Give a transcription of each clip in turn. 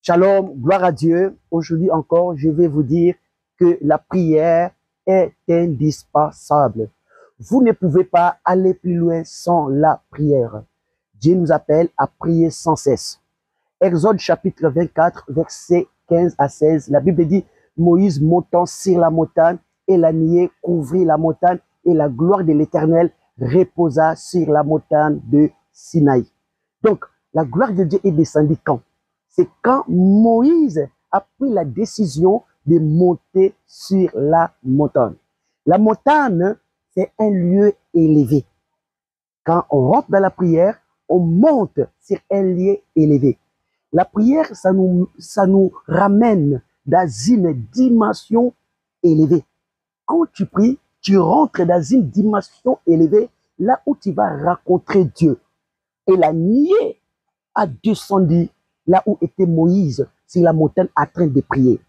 Shalom, gloire à Dieu. Aujourd'hui encore, je vais vous dire que la prière est indispensable. Vous ne pouvez pas aller plus loin sans la prière. Dieu nous appelle à prier sans cesse. Exode chapitre 24, versets 15 à 16, la Bible dit, Moïse montant sur la montagne et la nuée couvrit la montagne et la gloire de l'Éternel reposa sur la montagne de Sinaï. Donc, la gloire de Dieu est descendue quand? C'est quand Moïse a pris la décision de monter sur la montagne. La montagne, c'est un lieu élevé. Quand on rentre dans la prière, on monte sur un lieu élevé. La prière, ça nous ramène dans une dimension élevée. Quand tu pries, tu rentres dans une dimension élevée, là où tu vas rencontrer Dieu. Et la nuée a descendu là où était Moïse, sur la montagne en train de prier.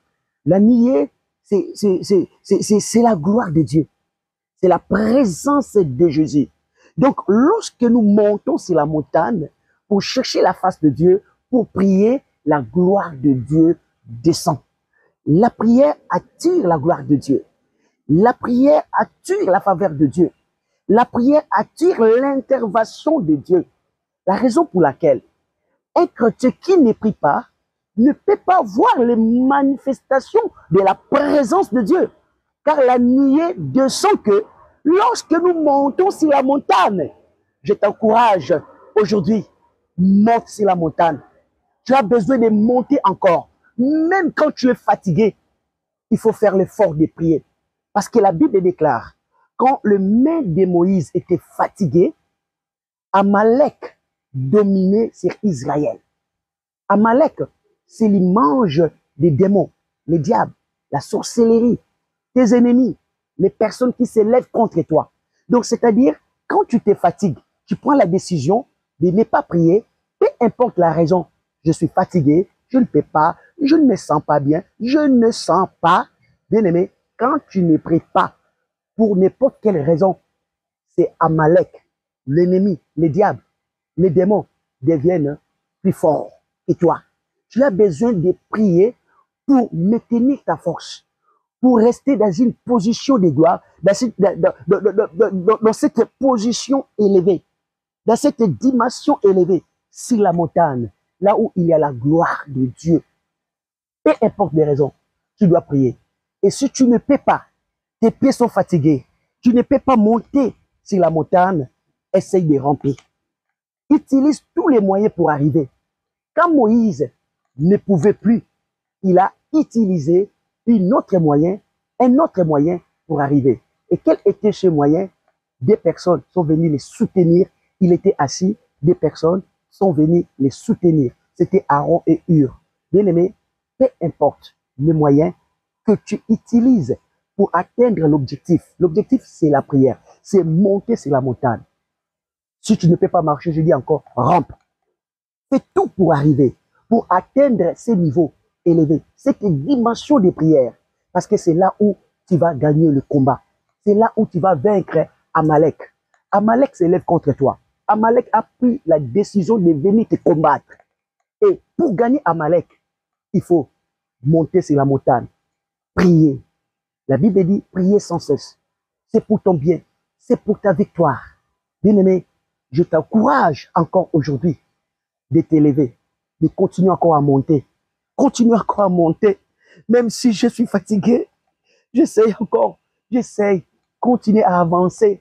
La nuée, c'est la gloire de Dieu. C'est la présence de Jésus. Donc, lorsque nous montons sur la montagne pour chercher la face de Dieu, pour prier, la gloire de Dieu descend. La prière attire la gloire de Dieu. La prière attire la faveur de Dieu. La prière attire l'intervention de Dieu. La raison pour laquelle un chrétien qui ne prie pas ne peut pas voir les manifestations de la présence de Dieu. Car la nuée descend que lorsque nous montons sur la montagne, je t'encourage aujourd'hui, monte sur la montagne. Tu as besoin de monter encore. Même quand tu es fatigué, il faut faire l'effort de prier. Parce que la Bible déclare, quand le main de Moïse était fatigué, Amalek dominait sur Israël. Amalek, c'est l'image des démons, les diables, la sorcellerie, tes ennemis, les personnes qui s'élèvent contre toi. Donc, c'est-à-dire, quand tu te fatigues, tu prends la décision de ne pas prier, peu importe la raison. Je suis fatigué, je ne peux pas, je ne me sens pas bien, je ne sens pas. Bien aimé, quand tu ne pries pas, pour n'importe quelle raison, c'est Amalek, l'ennemi, les diables, les démons deviennent plus forts que toi. Tu as besoin de prier pour maintenir ta force, pour rester dans une position de gloire, dans cette position élevée, dans cette dimension élevée, sur la montagne, là où il y a la gloire de Dieu. Peu importe les raisons, tu dois prier. Et si tu ne peux pas, tes pieds sont fatigués, tu ne peux pas monter sur la montagne, essaye de ramper. Utilise tous les moyens pour arriver. Quand Moïse ne pouvait plus, il a utilisé un autre moyen pour arriver. Et quel était ce moyen? Des personnes sont venues les soutenir. Il était assis, des personnes sont venues les soutenir. C'était Aaron et Hur. Bien aimé, peu importe le moyen que tu utilises pour atteindre l'objectif. L'objectif, c'est la prière. C'est monter sur la montagne. Si tu ne peux pas marcher, je dis encore, rampe. Fais tout pour arriver, pour atteindre ces niveaux élevés, cette dimension de prière. Parce que c'est là où tu vas gagner le combat. C'est là où tu vas vaincre Amalek. Amalek s'élève contre toi. Amalek a pris la décision de venir te combattre. Et pour gagner Amalek, il faut monter sur la montagne, prier. La Bible dit, prier sans cesse. C'est pour ton bien, c'est pour ta victoire. Bien-aimé, je t'encourage encore aujourd'hui de t'élever, de continuer encore à monter. Continue encore à monter. Même si je suis fatigué, j'essaye encore. J'essaye. Continuer à avancer.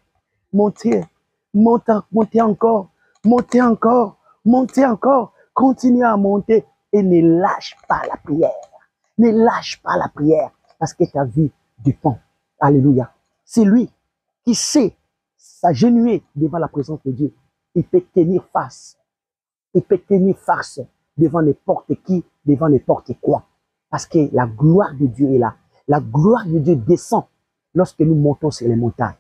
Monter. Monter encore. Monter encore. Monter encore. Continue à monter. Et ne lâche pas la prière. Ne lâche pas la prière. Parce que tu as vu du pain. Alléluia. C'est lui qui sait s'agenouiller devant la présence de Dieu. Il peut tenir face. Il peut tenir face devant n'importe qui, devant n'importe quoi. Parce que la gloire de Dieu est là. La gloire de Dieu descend lorsque nous montons sur les montagnes.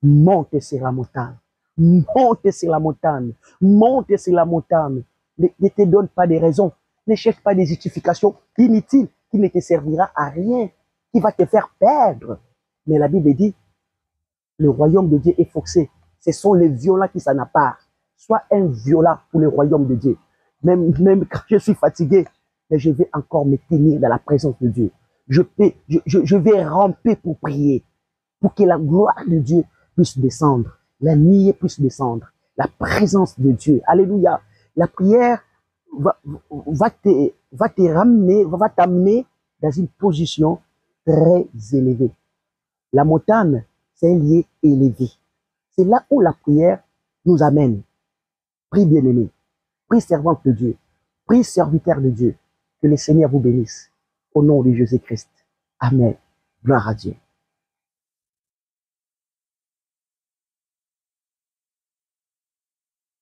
Monte sur la montagne. Monte sur la montagne. Monte sur la montagne. Ne te donne pas des raisons. Ne cherche pas des justifications inutiles qui ne te servira à rien, qui va te faire perdre. Mais la Bible dit, le royaume de Dieu est forcé. Ce sont les violents qui s'en appartent. Sois un violent pour le royaume de Dieu. Même quand je suis fatigué, mais je vais encore me tenir dans la présence de Dieu. Je vais ramper pour prier, pour que la gloire de Dieu puisse descendre, la nuée puisse descendre, la présence de Dieu. Alléluia. La prière va t'amener dans une position très élevée. La montagne, c'est un lieu élevé. C'est là où la prière nous amène. Prie bien-aimé, prie servante de Dieu, prie serviteur de Dieu. Que le Seigneur vous bénisse. Au nom de Jésus-Christ. Amen. Gloire à Dieu.